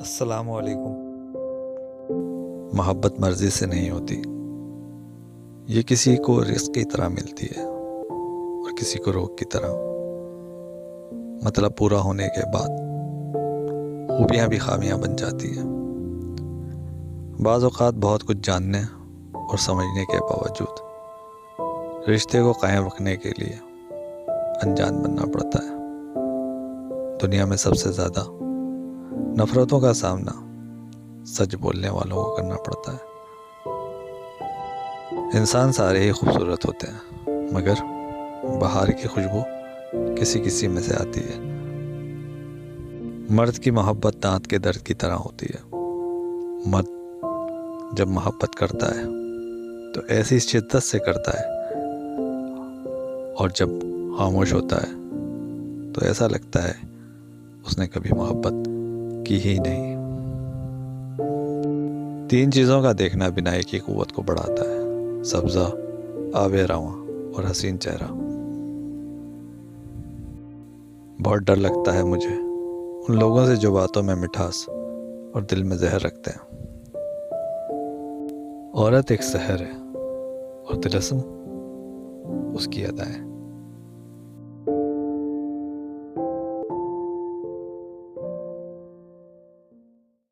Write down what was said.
السلام علیکم۔ محبت مرضی سے نہیں ہوتی، یہ کسی کو رزق کی طرح ملتی ہے اور کسی کو روگ کی طرح۔ مطلب پورا ہونے کے بعد خوبیاں بھی خامیاں بن جاتی ہیں۔ بعض اوقات بہت کچھ جاننے اور سمجھنے کے باوجود رشتے کو قائم رکھنے کے لیے انجان بننا پڑتا ہے۔ دنیا میں سب سے زیادہ نفرتوں کا سامنا سچ بولنے والوں کو کرنا پڑتا ہے۔ انسان سارے ہی خوبصورت ہوتے ہیں، مگر بہار کی خوشبو کسی کسی میں سے آتی ہے۔ مرد کی محبت دانت کے درد کی طرح ہوتی ہے۔ مرد جب محبت کرتا ہے تو ایسی شدت سے کرتا ہے، اور جب خاموش ہوتا ہے تو ایسا لگتا ہے اس نے کبھی محبت کی ہی نہیں۔ 3 چیزوں کا دیکھنا بینائی کی قوت کو بڑھاتا ہے: سبزہ، آب رواں اور حسین چہرہ۔ بہت ڈر لگتا ہے مجھے ان لوگوں سے جو باتوں میں مٹھاس اور دل میں زہر رکھتے ہیں۔ عورت ایک سحر ہے اور طلسم اس کی ادائیں۔